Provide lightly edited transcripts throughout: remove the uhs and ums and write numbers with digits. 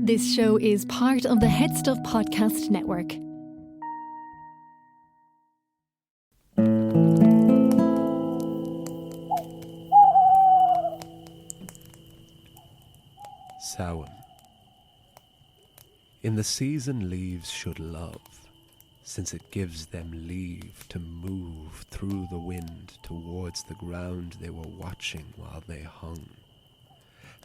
This show is part of the Head Stuff Podcast Network. Samhain. In the season leaves should love, since it gives them leave to move through the wind towards the ground they were watching while they hung.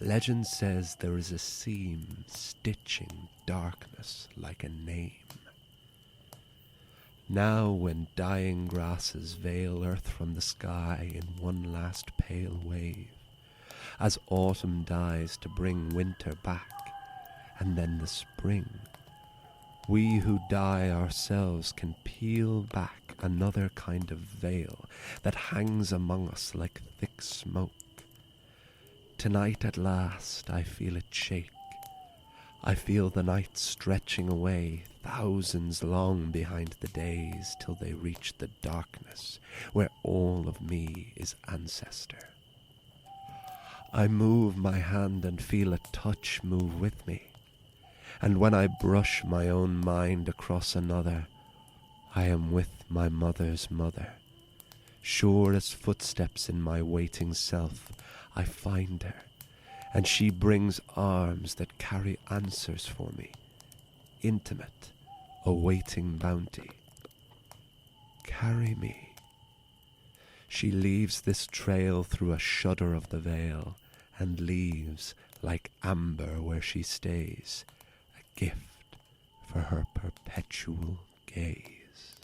Legend says there is a seam stitching darkness like a name. Now when dying grasses veil earth from the sky in one last pale wave, as autumn dies to bring winter back, and then the spring, we who die ourselves can peel back another kind of veil that hangs among us like thick smoke. Tonight at last I feel it shake. I feel the night stretching away thousands long behind the days till they reach the darkness where all of me is ancestor. I move my hand and feel a touch move with me, and when I brush my own mind across another, I am with my mother's mother. Sure as footsteps in my waiting self, I find her, and she brings arms that carry answers for me, intimate, awaiting bounty. Carry me. She leaves this trail through a shudder of the veil, and leaves, like amber where she stays, a gift for her perpetual gaze.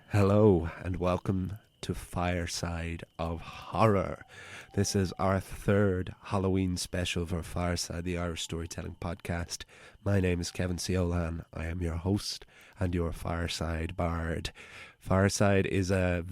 Hello, and welcome to Fireside of Horror. This is our third Halloween special for Fireside, the Irish storytelling podcast. My name is Kevin Ciolan. I am your host and your Fireside Bard. Fireside is as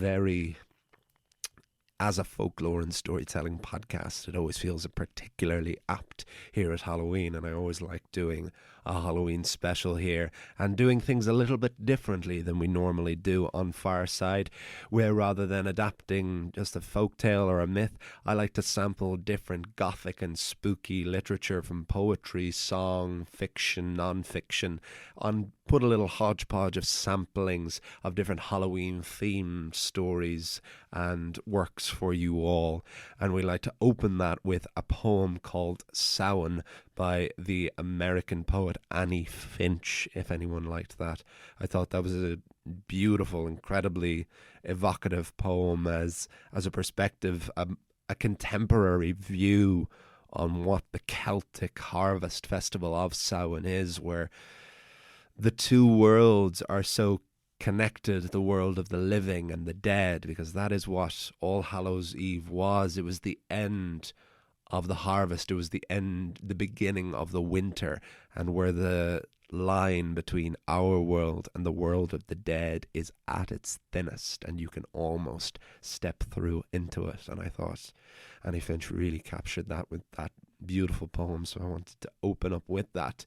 a folklore and storytelling podcast, it always feels particularly apt here at Halloween, and I always like doing a Halloween special here and doing things a little bit differently than we normally do on Fireside, where rather than adapting just a folktale or a myth, I like to sample different gothic and spooky literature from poetry, song, fiction, non-fiction, and put a little hodgepodge of samplings of different Halloween-themed stories and works for you all. And we like to open that with a poem called Samhain by the American poet Annie Finch, if anyone liked that. I thought that was a beautiful, incredibly evocative poem as a perspective, a contemporary view on what the Celtic harvest festival of Samhain is, where the two worlds are so connected, the world of the living and the dead, because that is what All Hallows Eve was. It was the end of the harvest. It was the beginning of the winter, and where the line between our world and the world of the dead is at its thinnest, and you can almost step through into it. And I thought Annie Finch really captured that with that beautiful poem, so I wanted to open up with that.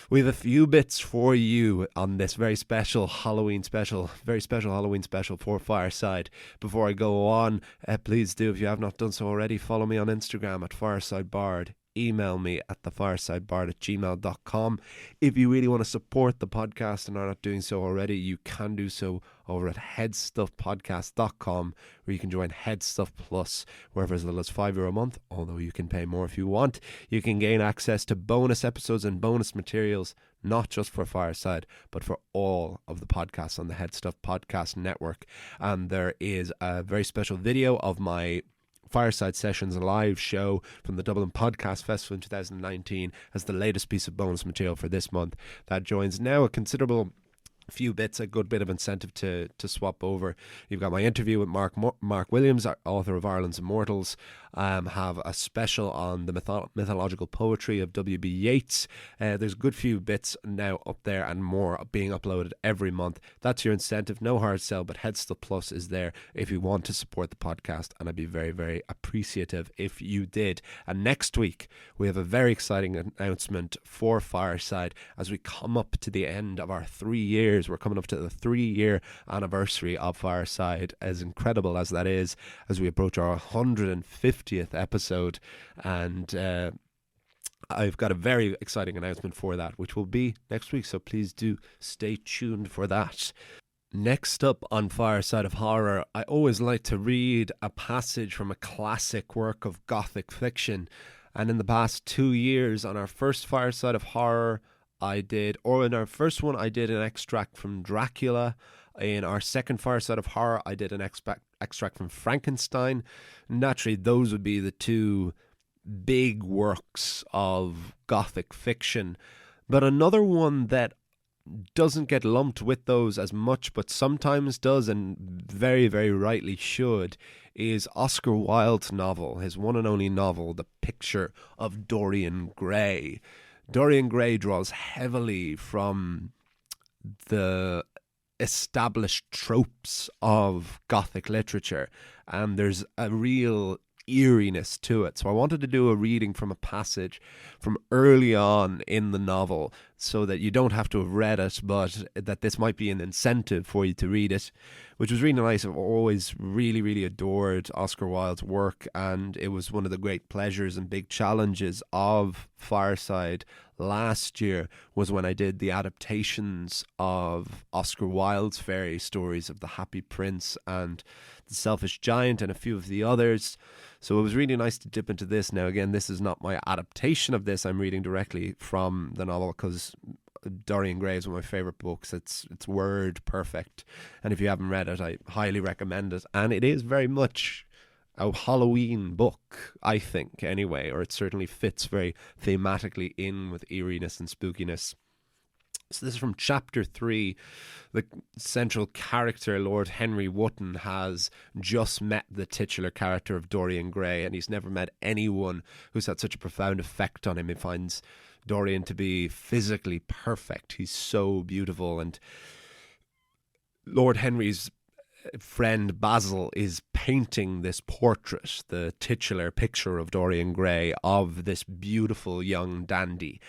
We have a few bits for you on this very special Halloween special for Fireside. Before I go on, please do, if you have not done so already, follow me on Instagram at FiresideBard. Email me at thefiresideBard@gmail.com. If you really want to support the podcast and are not doing so already, you can do so over at headstuffpodcast.com, where you can join Headstuff Plus, where for as little as €5 a month, although you can pay more if you want. You can gain access to bonus episodes and bonus materials, not just for Fireside, but for all of the podcasts on the Headstuff Podcast Network. And there is a very special video of my Fireside Sessions live show from the Dublin Podcast Festival in 2019 as the latest piece of bonus material for this month. That joins now a considerable few bits, a good bit of incentive to swap over. You've got my interview with Mark Williams, author of Ireland's Immortals. Have a special on the mythological poetry of W.B. Yeats. There's a good few bits now up there and more being uploaded every month. That's your incentive. No hard sell, but Headstuff Plus is there if you want to support the podcast, and I'd be very, very appreciative if you did. And next week, we have a very exciting announcement for Fireside as we come up to the end of our 3 years years. We're coming up to the 3-year anniversary of Fireside, as incredible as that is, as we approach our 150th episode. And I've got a very exciting announcement for that, which will be next week, so please do stay tuned for that. Next up on Fireside of Horror, I always like to read a passage from a classic work of gothic fiction. And in the past 2 years, on our first Fireside of Horror, in our first one, I did an extract from Dracula. In our second Fireside of Horror, I did an extract from Frankenstein. Naturally, those would be the two big works of gothic fiction. But another one that doesn't get lumped with those as much, but sometimes does, and very, very rightly should, is Oscar Wilde's novel, his one and only novel, The Picture of Dorian Gray. Dorian Gray draws heavily from the established tropes of Gothic literature, and there's a real eeriness to it. So I wanted to do a reading from a passage from early on in the novel, so that you don't have to have read it, but that this might be an incentive for you to read it, which was really nice. I've always really, really adored Oscar Wilde's work, and it was one of the great pleasures and big challenges of Fireside last year was when I did the adaptations of Oscar Wilde's fairy stories of The Happy Prince and The Selfish Giant and a few of the others. So it was really nice to dip into this. Now, again, this is not my adaptation of this. I'm reading directly from the novel because Dorian Gray is one of my favourite books. It's word perfect. And if you haven't read it, I highly recommend it. And it is very much a Halloween book, I think, anyway, or it certainly fits very thematically in with eeriness and spookiness. So this is from chapter 3. The central character, Lord Henry Wotton, has just met the titular character of Dorian Gray, and he's never met anyone who's had such a profound effect on him. He finds Dorian to be physically perfect. He's so beautiful, and Lord Henry's friend Basil is painting this portrait, the titular picture of Dorian Gray, of this beautiful young dandy.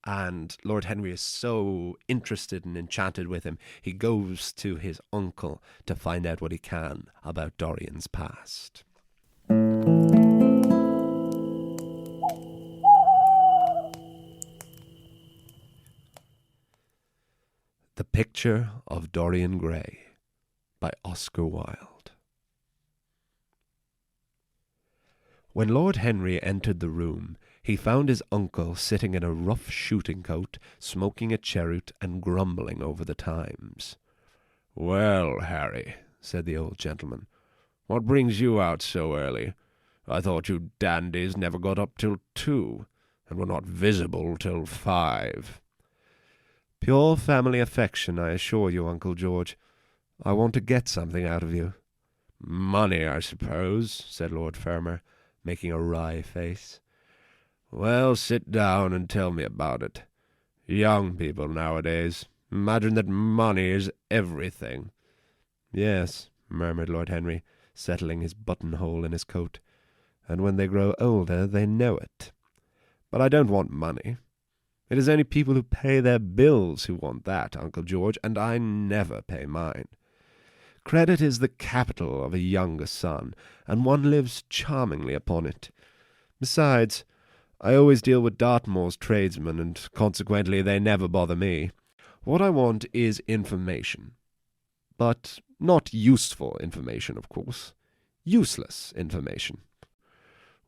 And Lord Henry is so interested and enchanted with him, he goes to his uncle to find out what he can about Dorian's past. The Picture of Dorian Gray by Oscar Wilde. When Lord Henry entered the room, he found his uncle sitting in a rough shooting coat, smoking a cheroot and grumbling over the Times. "Well, Harry," said the old gentleman, "what brings you out so early? I thought you dandies never got up till 2, and were not visible till 5. "Pure family affection, I assure you, Uncle George. I want to get something out of you." "Money, I suppose," said Lord Fermor, making a wry face. "Well, sit down and tell me about it. Young people nowadays imagine that money is everything." "Yes," murmured Lord Henry, settling his buttonhole in his coat, "and when they grow older they know it. But I don't want money. It is only people who pay their bills who want that, Uncle George, and I never pay mine. Credit is the capital of a younger son, and one lives charmingly upon it. Besides, I always deal with Dartmoor's tradesmen, and consequently they never bother me. What I want is information. But not useful information, of course. Useless information."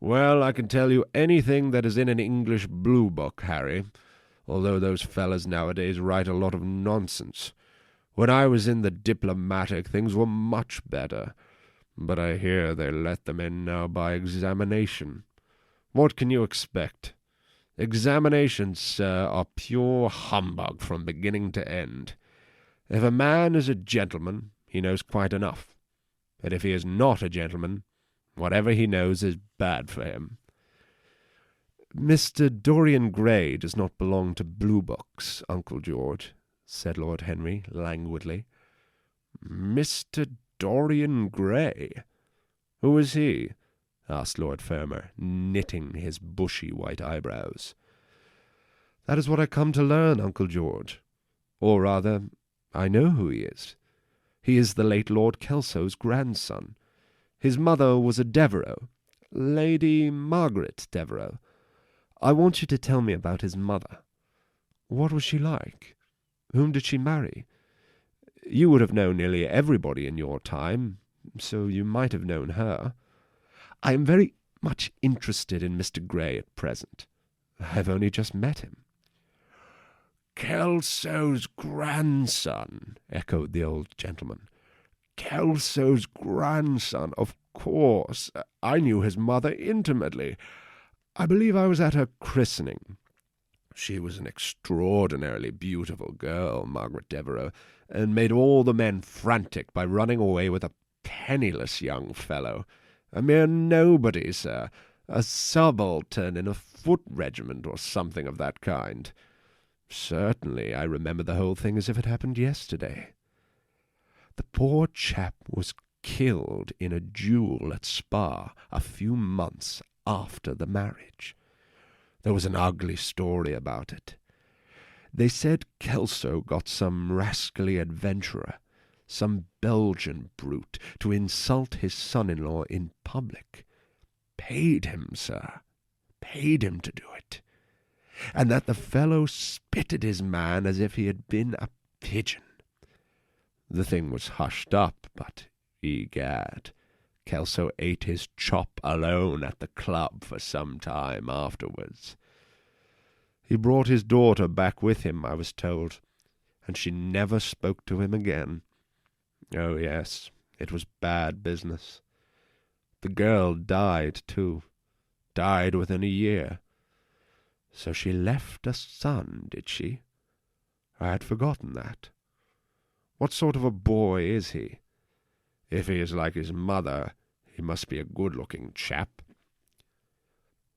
"Well, I can tell you anything that is in an English blue book, Harry, although those fellas nowadays write a lot of nonsense. When I was in the Diplomatic, things were much better, but I hear they let them in now by examination. What can you expect? Examinations, sir, are pure humbug from beginning to end. If a man is a gentleman, he knows quite enough. But if he is not a gentleman, whatever he knows is bad for him." "Mr. Dorian Gray does not belong to blue books, Uncle George," said Lord Henry languidly. "Mr. Dorian Gray? Who is he?" asked Lord Fermor, knitting his bushy white eyebrows. "That is what I come to learn, Uncle George. Or rather, I know who he is. He is the late Lord Kelso's grandson. His mother was a Devereux, Lady Margaret Devereux. I want you to tell me about his mother. What was she like? Whom did she marry? You would have known nearly everybody in your time, so you might have known her. I am very much interested in Mr. Grey at present. I have only just met him." "Kelso's grandson," echoed the old gentleman. "Kelso's grandson, of course. I knew his mother intimately. I believe I was at her christening. She was an extraordinarily beautiful girl, Margaret Devereux, and made all the men frantic by running away with a penniless young fellow. A mere nobody, sir, a subaltern in a foot regiment or something of that kind. Certainly, I remember the whole thing as if it happened yesterday. The poor chap was killed in a duel at Spa a few months after the marriage. There was an ugly story about it. They said Kelso got some rascally adventurer, some Belgian brute, to insult his son-in-law in public. Paid him, sir, paid him to do it. And that the fellow spitted his man as if he had been a pigeon. The thing was hushed up, but, egad, Kelso ate his chop alone at the club for some time afterwards. He brought his daughter back with him, I was told, and she never spoke to him again. Oh, yes, it was bad business. The girl died, too. Died within a year. So she left a son, did she? I had forgotten that. What sort of a boy is he? If he is like his mother, he must be a good-looking chap."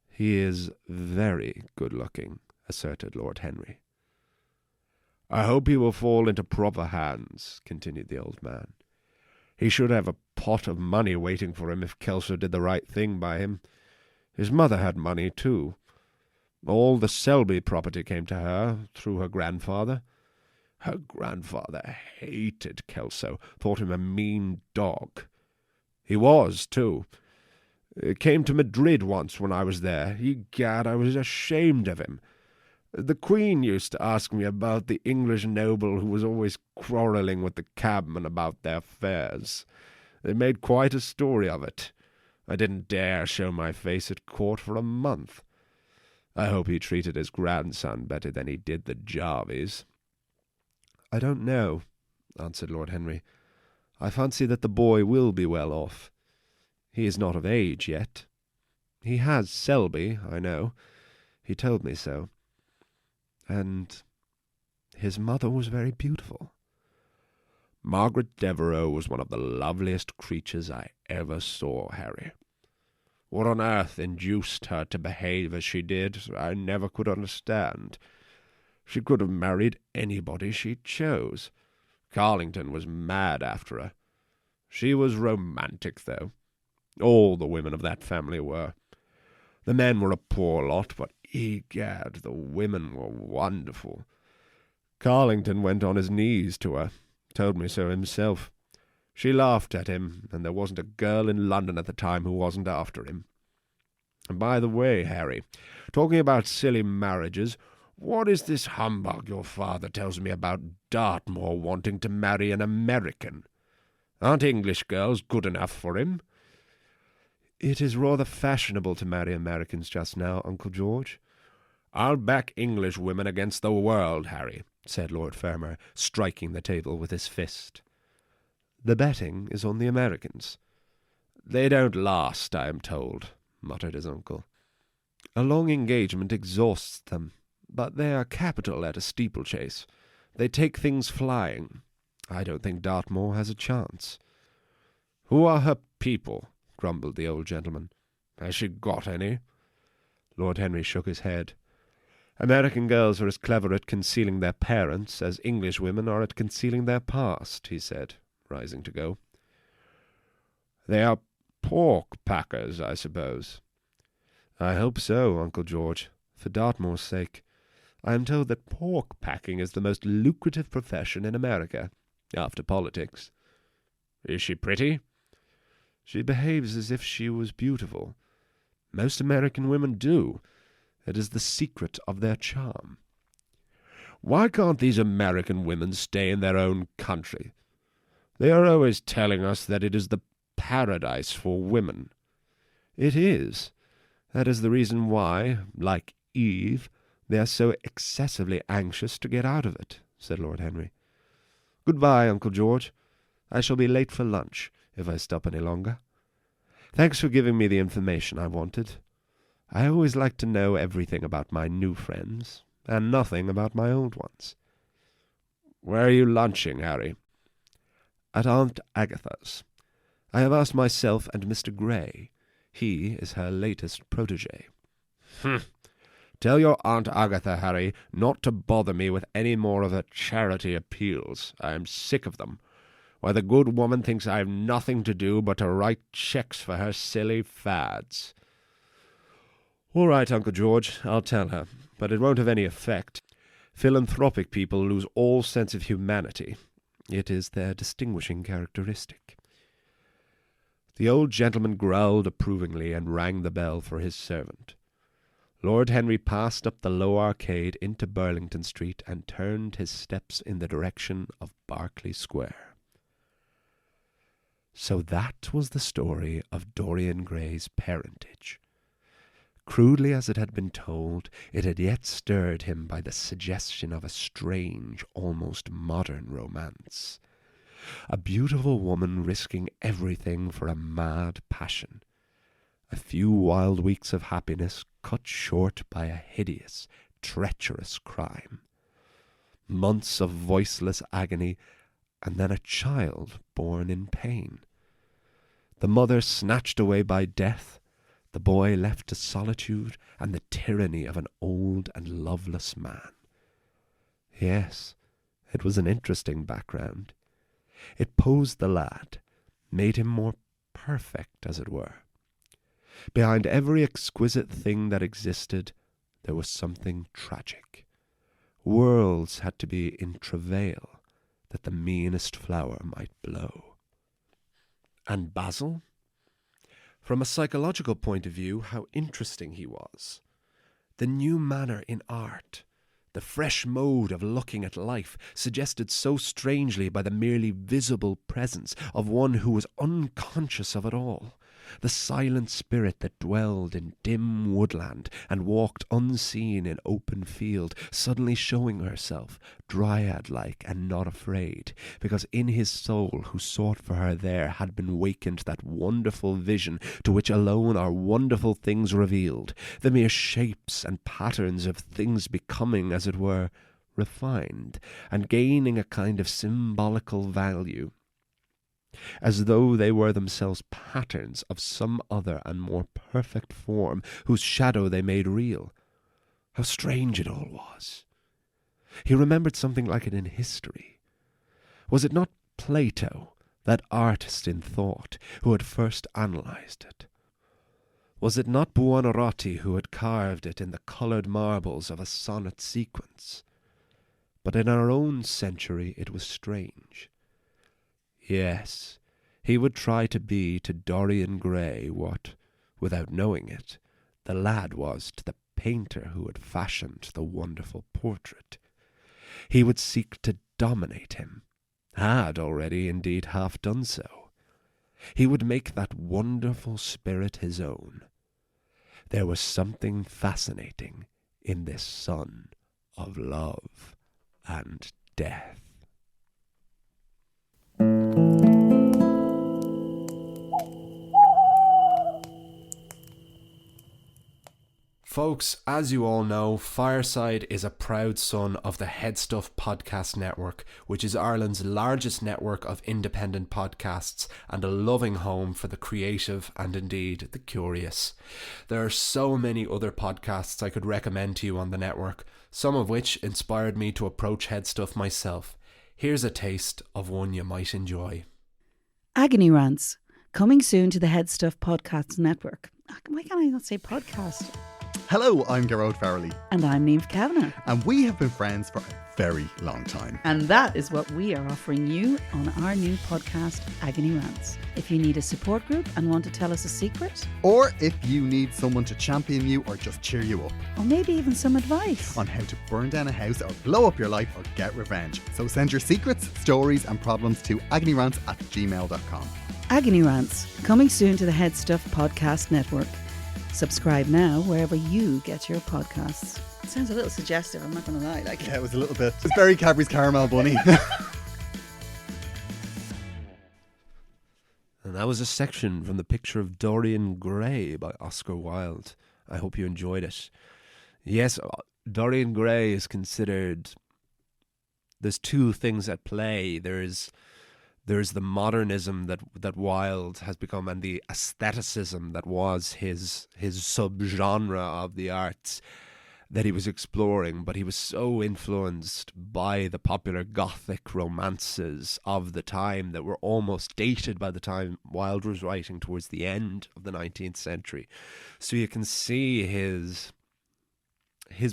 "He is very good-looking," asserted Lord Henry. "I hope he will fall into proper hands," continued the old man. "He should have a pot of money waiting for him if Kelso did the right thing by him. His mother had money, too. All the Selby property came to her through her grandfather. Her grandfather hated Kelso, thought him a mean dog. He was, too. Came to Madrid once when I was there. Egad, I was ashamed of him. The Queen used to ask me about the English noble who was always quarrelling with the cabman about their fares. They made quite a story of it. I didn't dare show my face at court for a month. I hope he treated his grandson better than he did the Jarvies." "I don't know," answered Lord Henry. "I fancy that the boy will be well off. He is not of age yet. He has Selby, I know. He told me so. And his mother was very beautiful." "Margaret Devereux was one of the loveliest creatures I ever saw, Harry. What on earth induced her to behave as she did, I never could understand. She could have married anybody she chose. Carlington was mad after her. She was romantic, though. All the women of that family were. The men were a poor lot, but, egad, the women were wonderful. Carlington went on his knees to her, told me so himself. She laughed at him, and there wasn't a girl in London at the time who wasn't after him. And by the way, Harry, talking about silly marriages, what is this humbug your father tells me about Dartmoor wanting to marry an American? Aren't English girls good enough for him?" "It is rather fashionable to marry Americans just now, Uncle George." "I'll back English women against the world, Harry," said Lord Fermor, striking the table with his fist. "The betting is on the Americans." "They don't last, I am told," muttered his uncle. "A long engagement exhausts them, but they are capital at a steeplechase. They take things flying. I don't think Dartmoor has a chance." "Who are her people?" grumbled the old gentleman. "Has she got any?" Lord Henry shook his head. "American girls are as clever at concealing their parents as English women are at concealing their past," he said, rising to go. "They are pork-packers, I suppose." "I hope so, Uncle George, for Dartmoor's sake. I am told that pork packing is the most lucrative profession in America, after politics. Is she pretty? She behaves as if she was beautiful. Most American women do. It is the secret of their charm. Why can't these American women stay in their own country? They are always telling us that it is the paradise for women. It is. That is the reason why, like Eve, they are so excessively anxious to get out of it, said Lord Henry. Goodbye, Uncle George. I shall be late for lunch, if I stop any longer. Thanks for giving me the information I wanted. I always like to know everything about my new friends, and nothing about my old ones. Where are you lunching, Harry? At Aunt Agatha's. I have asked myself and Mr. Gray. He is her latest protégé. Tell your Aunt Agatha, Harry, not to bother me with any more of her charity appeals. I am sick of them. Why, the good woman thinks I have nothing to do but to write cheques for her silly fads. All right, Uncle George, I'll tell her, but it won't have any effect. Philanthropic people lose all sense of humanity. It is their distinguishing characteristic. The old gentleman growled approvingly and rang the bell for his servant. Lord Henry passed up the low arcade into Burlington Street and turned his steps in the direction of Berkeley Square. So that was the story of Dorian Gray's parentage. Crudely as it had been told, it had yet stirred him by the suggestion of a strange, almost modern romance. A beautiful woman risking everything for a mad passion. A few wild weeks of happiness cut short by a hideous, treacherous crime. Months of voiceless agony, and then a child born in pain. The mother snatched away by death, the boy left to solitude and the tyranny of an old and loveless man. Yes, it was an interesting background. It posed the lad, made him more perfect, as it were. Behind every exquisite thing that existed, there was something tragic. Worlds had to be in travail, that the meanest flower might blow. And Basil? From a psychological point of view, how interesting he was. The new manner in art, the fresh mode of looking at life, suggested so strangely by the merely visible presence of one who was unconscious of it all. The silent spirit that dwelled in dim woodland and walked unseen in open field, suddenly showing herself, dryad-like and not afraid, because in his soul who sought for her there had been wakened that wonderful vision to which alone are wonderful things revealed, the mere shapes and patterns of things becoming, as it were, refined, and gaining a kind of symbolical value, as though they were themselves patterns of some other and more perfect form, whose shadow they made real. How strange it all was! He remembered something like it in history. Was it not Plato, that artist in thought, who had first analyzed it? Was it not Buonarroti who had carved it in the coloured marbles of a sonnet sequence? But in our own century it was strange. Yes, he would try to be to Dorian Gray what, without knowing it, the lad was to the painter who had fashioned the wonderful portrait. He would seek to dominate him, had already indeed half done so. He would make that wonderful spirit his own. There was something fascinating in this son of love and death. Folks, as you all know, Fireside is a proud son of the Headstuff Podcast Network, which is Ireland's largest network of independent podcasts and a loving home for the creative and indeed the curious. There are so many other podcasts I could recommend to you on the network, some of which inspired me to approach Headstuff myself. Here's a taste of one you might enjoy. Agony Rants, coming soon to the Headstuff Podcast Network. Why can't I not say podcast? Hello, I'm Gerard Farrelly, And I'm Niamh Kavanagh. and we have been friends for a very long time. And that is what we are offering you on our new podcast, Agony Rants. If you need a support group and want to tell us a secret, Or if you need someone to champion you or just cheer you up or maybe even some advice. on how to burn down a house or blow up your life or get revenge. So send your secrets, stories and problems to agonyrants@gmail.com. Agony Rants, coming soon to the Head Stuff Podcast Network. Subscribe now wherever you get your podcasts. It sounds a little suggestive, I'm not going to lie. Yeah, it was a little bit. It's very Cadbury's Caramel Bunny. And that was a section from The Picture of Dorian Gray by Oscar Wilde. I hope you enjoyed it. Yes, Dorian Gray is considered... There's two things at play. There's the modernism that Wilde has become and the aestheticism that was his subgenre of the arts that he was exploring, but he was so influenced by the popular gothic romances of the time that were almost dated by the time Wilde was writing towards the end of the 19th century. So you can see his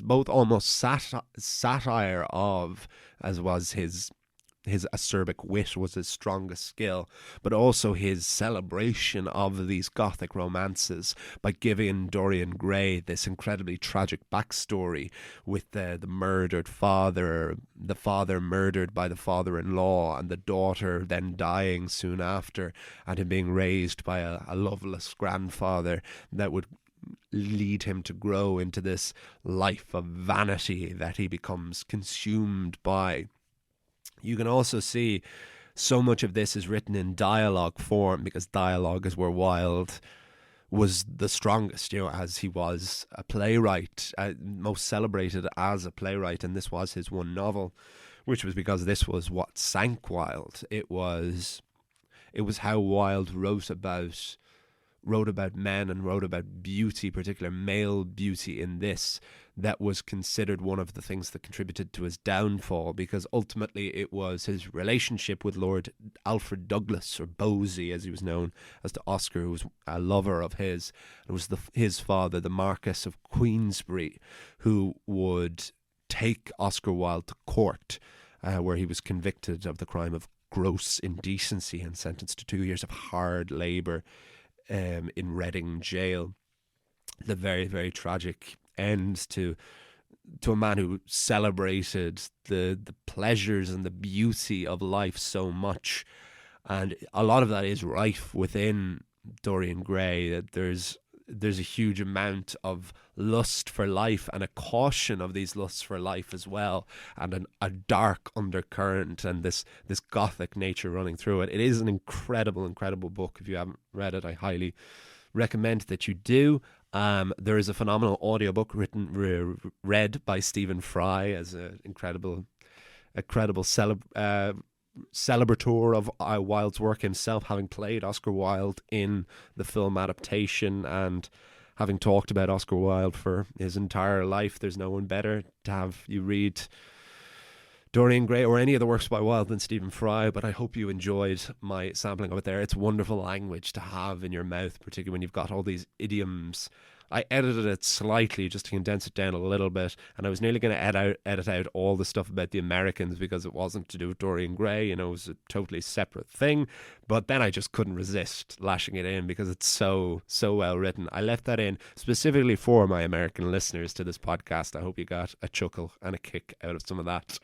both almost satire of, as was his acerbic wit was his strongest skill, but also his celebration of these gothic romances by giving Dorian Gray this incredibly tragic backstory with the murdered father, the father murdered by the father-in-law, and the daughter then dying soon after, and him being raised by a loveless grandfather that would lead him to grow into this life of vanity that he becomes consumed by. You can also see so much of this is written in dialogue form, because dialogue is where Wilde was the strongest, as he was a playwright, most celebrated as a playwright, and this was his one novel, which was because this was what sank Wilde. It was how Wilde wrote about men and wrote about beauty, particular male beauty in this, that was considered one of the things that contributed to his downfall, because ultimately it was his relationship with Lord Alfred Douglas, or Bosie as he was known as to Oscar, who was a lover of his. It was his father, the Marquess of Queensberry, who would take Oscar Wilde to court, where he was convicted of the crime of gross indecency and sentenced to 2 years of hard labour in Reading jail. The very, very tragic end to a man who celebrated the pleasures and the beauty of life so much. And a lot of that is rife within Dorian Gray, that there's a huge amount of lust for life and a caution of these lusts for life as well, and a dark undercurrent and this gothic nature running through it. It is an incredible book. If you haven't read it, I highly recommend that you do. There is a phenomenal audiobook read by Stephen Fry as an incredible celebrator of Wilde's work himself, having played Oscar Wilde in the film adaptation and having talked about Oscar Wilde for his entire life. There's no one better to have you read Dorian Gray or any of the works by Wilde than Stephen Fry, but I hope you enjoyed my sampling of it there. It's wonderful language to have in your mouth, particularly when you've got all these idioms. I edited it slightly just to condense it down a little bit, and I was nearly going to edit out all the stuff about the Americans because it wasn't to do with Dorian Gray, it was a totally separate thing, but then I just couldn't resist lashing it in because it's so well written. I left that in specifically for my American listeners to this podcast. I hope you got a chuckle and a kick out of some of that.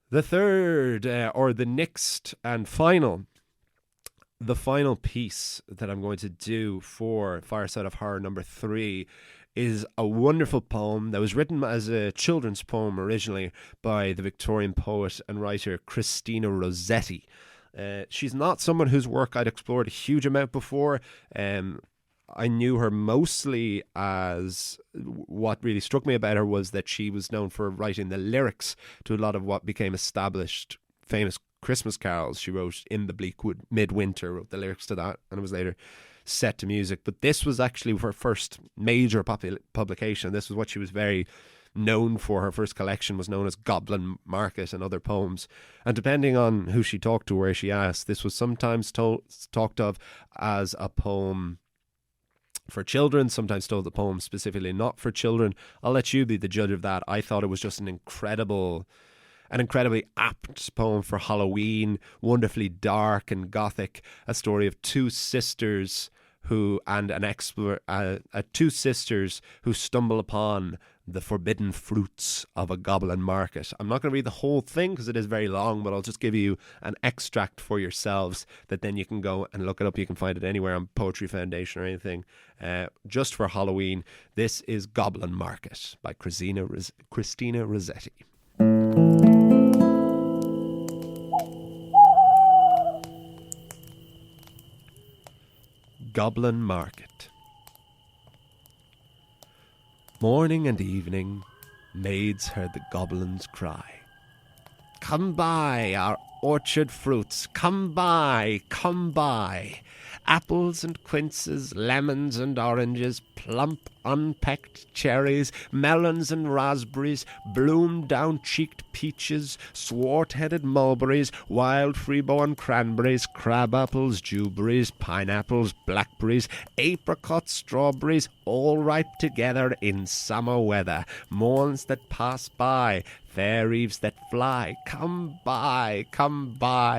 The third, or the next and final... The final piece that I'm going to do for Fireside of Horror number 3 is a wonderful poem that was written as a children's poem originally by the Victorian poet and writer Christina Rossetti. She's not someone whose work I'd explored a huge amount before. I knew her mostly as, what really struck me about her was that she was known for writing the lyrics to a lot of what became established famous Christmas carols. She wrote In the Bleak Midwinter, wrote the lyrics to that, and it was later set to music. But this was actually her first major publication. This was what she was very known for. Her first collection was known as Goblin, Market and Other Poems. And depending on who she talked to, where she asked, this was sometimes talked of as a poem for children, sometimes told the poem specifically not for children. I'll let you be the judge of that. I thought it was just an incredibly apt poem for Halloween, wonderfully dark and gothic, a story of two sisters who stumble upon the forbidden fruits of a goblin market. I'm not going to read the whole thing because it is very long, but I'll just give you an extract for yourselves that then you can go and look it up. You can find it anywhere on Poetry Foundation or anything. Just for Halloween, this is Goblin Market by Christina Rossetti. Goblin Market. Morning and evening, maids heard the goblins cry, "Come buy our orchard fruits, come buy, come buy. Apples and quinces, lemons and oranges, plump unpecked cherries, melons and raspberries, bloom down-cheeked peaches, swart-headed mulberries, wild freeborn cranberries, crab apples, dewberries, pineapples, blackberries, apricots, strawberries, all ripe together in summer weather, morns that pass by, fair eves that fly. Come buy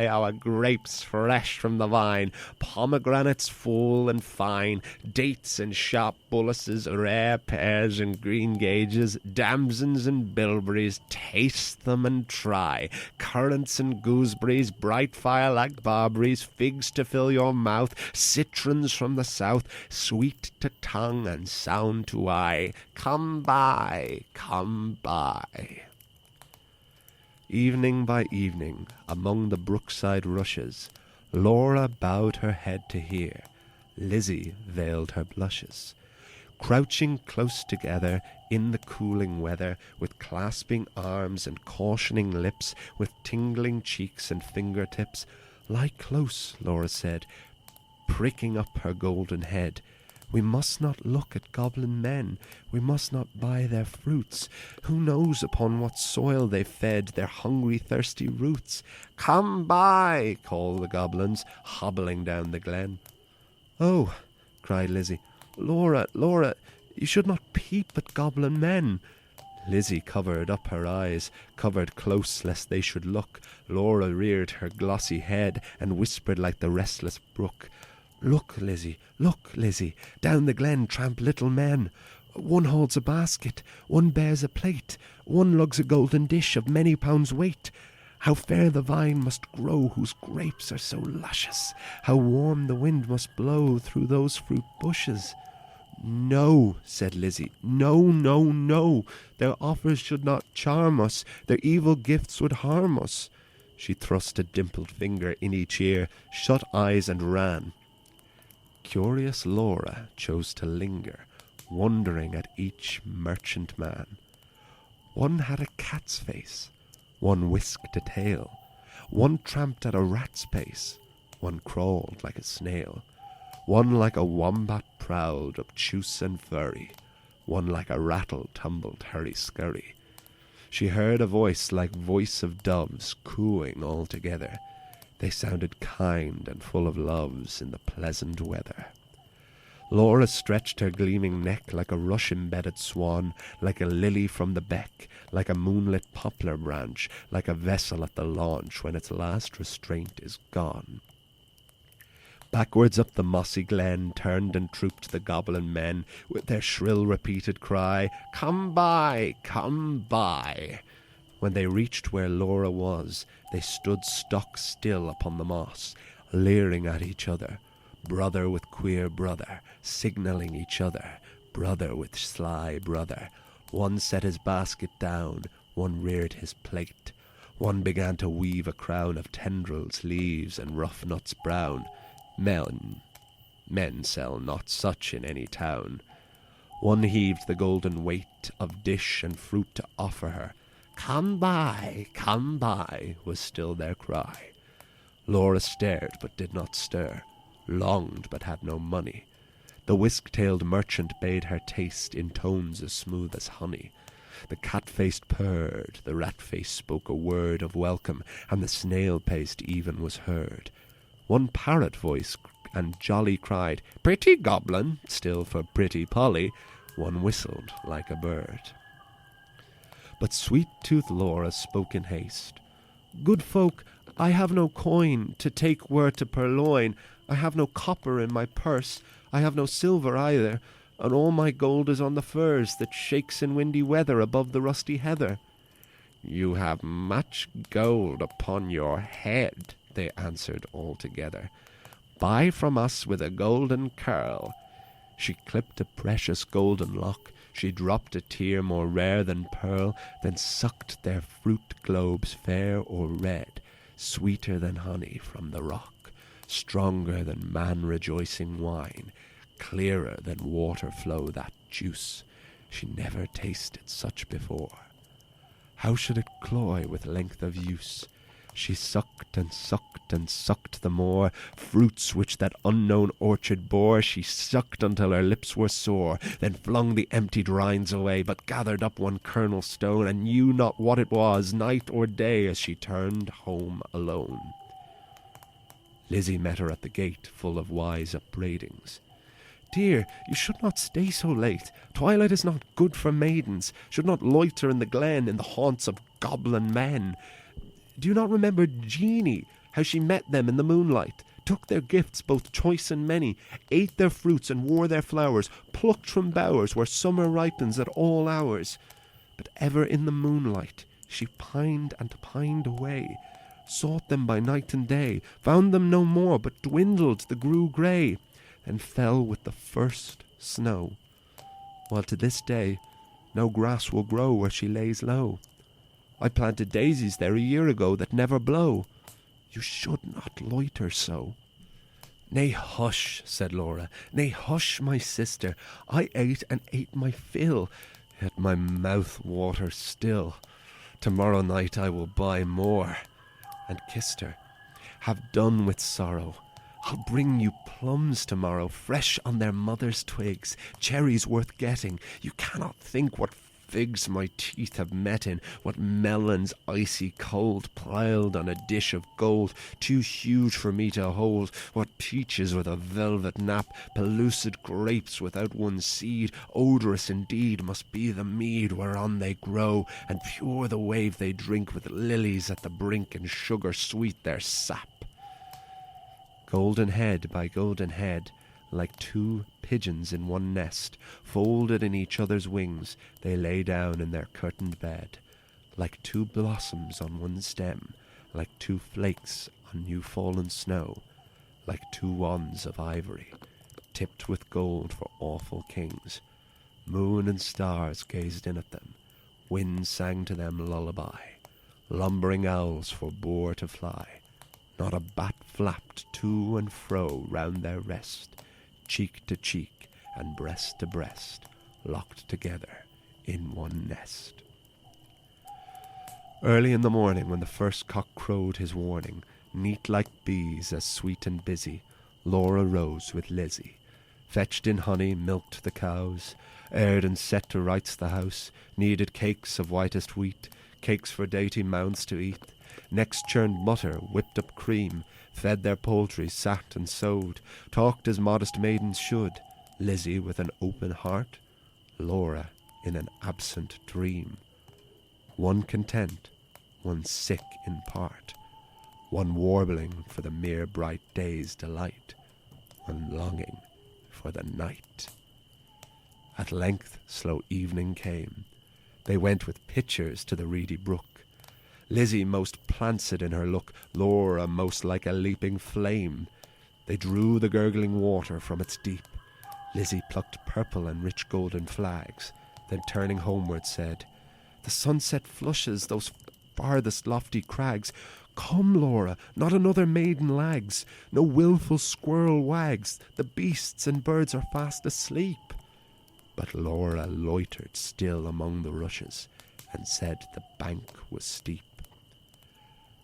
our grapes fresh from the vine, pomegranates full and fine, dates and sharp bullaces, rare pears and green gages, damsons and bilberries, taste them and try. Currants and gooseberries, bright fire-like barberries, figs to fill your mouth, citrons from the south, sweet to tongue and sound to eye. Come buy, come buy. Evening by evening, among the brookside rushes, Laura bowed her head to hear, Lizzie veiled her blushes. Crouching close together in the cooling weather, with clasping arms and cautioning lips, with tingling cheeks and fingertips, "Lie close," Laura said, pricking up her golden head. "We must not look at goblin men, we must not buy their fruits. Who knows upon what soil they fed their hungry, thirsty roots?" "Come buy," called the goblins, hobbling down the glen. "Oh," cried Lizzie, Laura, you should not peep at goblin men." Lizzie covered up her eyes, covered close lest they should look. Laura reared her glossy head and whispered like the restless brook, look, Lizzie, down the glen tramp little men. One holds a basket, one bears a plate, one lugs a golden dish of many pounds weight. How fair the vine must grow whose grapes are so luscious, how warm the wind must blow through those fruit bushes." "No," said Lizzie, no, their offers should not charm us, their evil gifts would harm us." She thrust a dimpled finger in each ear, shut eyes and ran. Curious Laura chose to linger, wondering at each merchant man. One had a cat's face, one whisked a tail, one tramped at a rat's pace, one crawled like a snail, one like a wombat prowled, obtuse and furry, one like a rattle tumbled hurry-scurry. She heard a voice like voice of doves cooing all together. They sounded kind and full of loves in the pleasant weather. Laura stretched her gleaming neck like a rush-embedded swan, like a lily from the beck, like a moonlit poplar branch, like a vessel at the launch when its last restraint is gone. Backwards up the mossy glen turned and trooped the goblin men, with their shrill repeated cry, "Come buy, come buy." When they reached where Laura was, they stood stock still upon the moss, leering at each other, brother with queer brother, signalling each other, brother with sly brother. One set his basket down, one reared his plate, one began to weave a crown of tendrils, leaves, and rough nuts brown. Men sell not such in any town. One heaved the golden weight of dish and fruit to offer her. Come buy, was still their cry. Laura stared but did not stir, longed but had no money. The whisk-tailed merchant bade her taste in tones as smooth as honey. The cat-faced purred, the rat-face spoke a word of welcome, and the snail-paced even was heard. One parrot voice and jolly cried, "Pretty Goblin," still for pretty Polly, one whistled like a bird. But sweet-toothed Laura spoke in haste. "Good folk, I have no coin to take were to purloin. I have no copper in my purse, I have no silver either, and all my gold is on the furze that shakes in windy weather above the rusty heather." "You have much gold upon your head," they answered all together. "Buy from us with a golden curl." She clipped a precious golden lock, she dropped a tear more rare than pearl, then sucked their fruit globes fair or red, sweeter than honey from the rock, stronger than man-rejoicing wine, clearer than water flow that juice. She never tasted such before. How should it cloy with length of use? She sucked and sucked and sucked the more, fruits which that unknown orchard bore. She sucked until her lips were sore, then flung the emptied rinds away, but gathered up one kernel stone, and knew not what it was, night or day, as she turned home alone. Lizzie met her at the gate, full of wise upbraidings. "Dear, you should not stay so late. Twilight is not good for maidens, should not loiter in the glen, in the haunts of goblin men. Do you not remember Jeanie, how she met them in the moonlight, took their gifts both choice and many, ate their fruits and wore their flowers, plucked from bowers where summer ripens at all hours? But ever in the moonlight she pined and pined away, sought them by night and day, found them no more, but dwindled, the grew grey, and fell with the first snow, while to this day no grass will grow where she lays low. I planted daisies there a year ago that never blow. You should not loiter so." "Nay, hush," said Laura, "nay, hush, my sister. I ate and ate my fill, yet my mouth waters still. Tomorrow night I will buy more," and kissed her. "Have done with sorrow. I'll bring you plums tomorrow, fresh on their mother's twigs, cherries worth getting. You cannot think what figs my teeth have met in, what melons icy cold, piled on a dish of gold, too huge for me to hold, what peaches with a velvet nap, pellucid grapes without one seed, odorous indeed must be the mead whereon they grow, and pure the wave they drink with lilies at the brink, and sugar sweet their sap. Golden head by golden head, like two pigeons in one nest, folded in each other's wings, they lay down in their curtained bed, like two blossoms on one stem, like two flakes on new-fallen snow, like two wands of ivory, tipped with gold for awful kings. Moon and stars gazed in at them, wind sang to them lullaby, lumbering owls forbore to fly. Not a bat flapped to and fro round their rest, cheek to cheek and breast to breast, locked together in one nest. Early in the morning, when the first cock crowed his warning, neat like bees, as sweet and busy, Laura rose with Lizzie, fetched in honey, milked the cows, aired and set to rights the house, kneaded cakes of whitest wheat, cakes for dainty mouths to eat, next churned butter, whipped up cream, fed their poultry, sat and sewed, talked as modest maidens should, Lizzie with an open heart, Laura in an absent dream. One content, one sick in part, one warbling for the mere bright day's delight, one longing for the night. At length slow evening came. They went with pitchers to the reedy brook, Lizzie most plancid in her look, Laura most like a leaping flame. They drew the gurgling water from its deep. Lizzie plucked purple and rich golden flags, then turning homeward said, "The sunset flushes those farthest lofty crags. Come, Laura, not another maiden lags, no wilful squirrel wags, the beasts and birds are fast asleep." But Laura loitered still among the rushes, and said the bank was steep,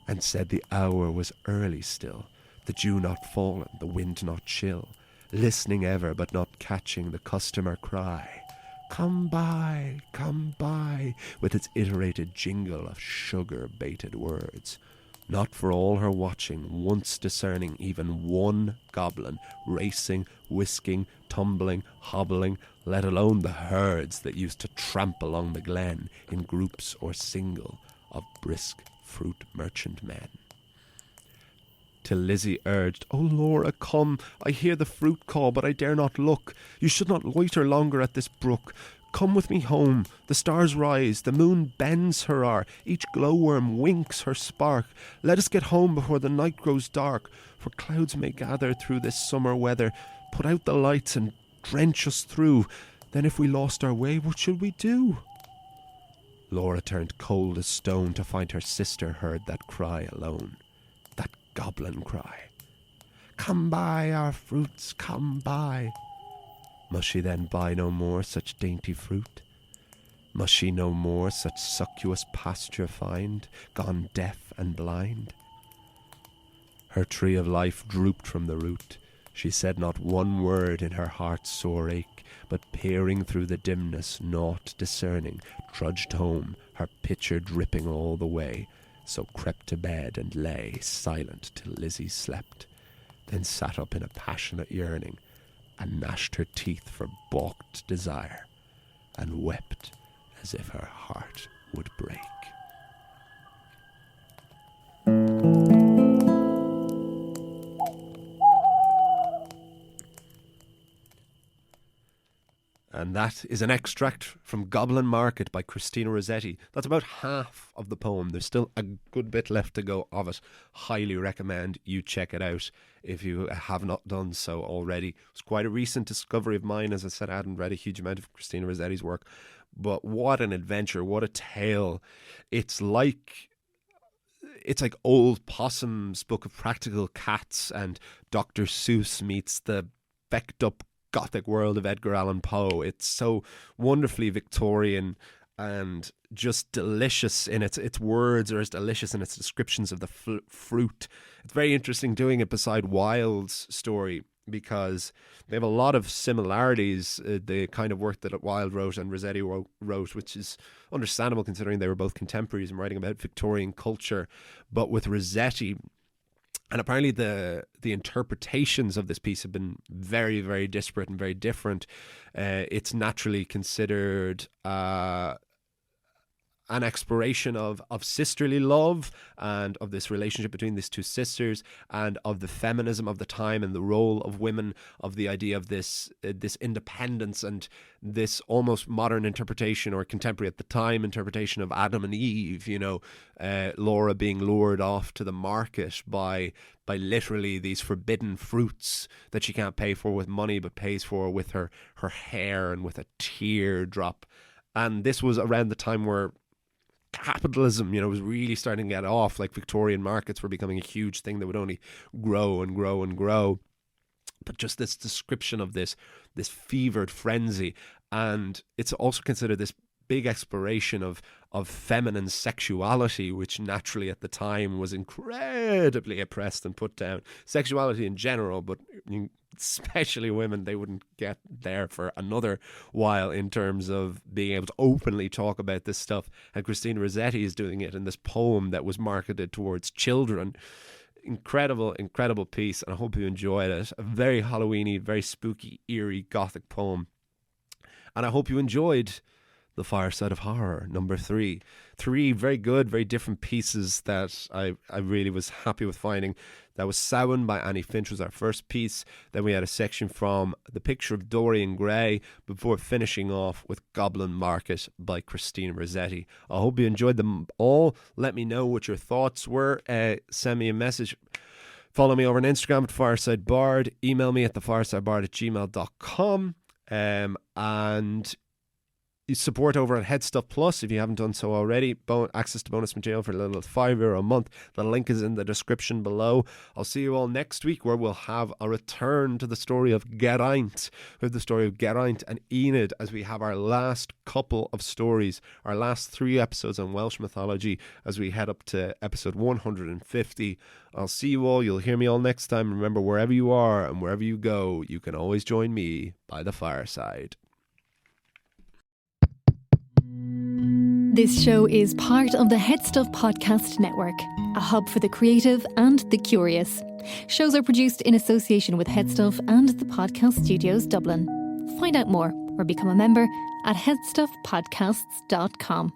and said the hour was early still, the dew not fallen, the wind not chill, listening ever but not catching the customer cry, come by, with its iterated jingle of sugar-baited words. Not for all her watching, once discerning even one goblin, racing, whisking, tumbling, hobbling, let alone the herds that used to tramp along the glen in groups or single of brisk fruit merchant men. Till Lizzie urged, "O Laura, come, I hear the fruit call, but I dare not look. You should not loiter longer at this brook. Come with me home. The stars rise, the moon bends her hour, each glowworm winks her spark. Let us get home before the night grows dark, for clouds may gather through this summer weather. Put out the lights and drench us through. Then if we lost our way, what should we do?" Laura turned cold as stone to find her sister heard that cry alone. That goblin cry. "Come buy our fruits, come buy." Must she then buy no more such dainty fruit? Must she no more such succulous pasture find, gone deaf and blind? Her tree of life drooped from the root. She said not one word in her heart's sore ache, but peering through the dimness, naught discerning, trudged home, her pitcher dripping all the way, so crept to bed and lay silent till Lizzie slept, then sat up in a passionate yearning, and gnashed her teeth for balked desire, and wept as if her heart would break. And that is an extract from Goblin Market by Christina Rossetti. That's about half of the poem. There's still a good bit left to go of it. Highly recommend you check it out if you have not done so already. It's quite a recent discovery of mine. As I said, I hadn't read a huge amount of Christina Rossetti's work. But what an adventure, what a tale. It's like Old Possum's Book of Practical Cats and Dr. Seuss meets the becked up gothic world of Edgar Allan Poe. It's so wonderfully Victorian and just delicious in its words, are as delicious in its descriptions of the fruit. It's very interesting doing it beside Wilde's story because they have a lot of similarities, the kind of work that Wilde wrote and Rossetti wrote, which is understandable considering they were both contemporaries and writing about Victorian culture. But with Rossetti, and apparently the interpretations of this piece have been very, very disparate and very different. It's naturally considered an exploration of sisterly love and of this relationship between these two sisters and of the feminism of the time and the role of women, of the idea of this independence and this almost modern interpretation or contemporary at the time interpretation of Adam and Eve, Laura being lured off to the market by literally these forbidden fruits that she can't pay for with money but pays for with her hair and with a teardrop. And this was around the time where capitalism, was really starting to get off. Like Victorian markets were becoming a huge thing that would only grow and grow and grow. But just this description of this fevered frenzy, and it's also considered this big exploration of feminine sexuality, which naturally at the time was incredibly oppressed and put down. Sexuality in general, but especially women, they wouldn't get there for another while in terms of being able to openly talk about this stuff. And Christina Rossetti is doing it in this poem that was marketed towards children. Incredible, incredible piece, and I hope you enjoyed it. A very Halloweeny, very spooky, eerie, gothic poem. And I hope you enjoyed The Fireside of Horror, number 3. 3 very good, very different pieces that I really was happy with finding. That was Samhain by Annie Finch was our first piece. Then we had a section from The Picture of Dorian Gray before finishing off with Goblin Market by Christina Rossetti. I hope you enjoyed them all. Let me know what your thoughts were. Send me a message. Follow me over on Instagram at Fireside Bard. Email me at thefiresidebard@gmail.com. And support over at Headstuff Plus if you haven't done so already. Access to bonus material for a little €5 a month. The link is in the description below. I'll see you all next week where we'll have a return to the story of Geraint. We have the story of Geraint and Enid as we have our last couple of stories, our last 3 episodes on Welsh mythology as we head up to episode 150. I'll see you all. You'll hear me all next time. Remember, wherever you are and wherever you go, you can always join me by the fireside. This show is part of the Head Stuff Podcast Network, a hub for the creative and the curious. Shows are produced in association with Head Stuff and the Podcast Studios Dublin. Find out more or become a member at headstuffpodcasts.com.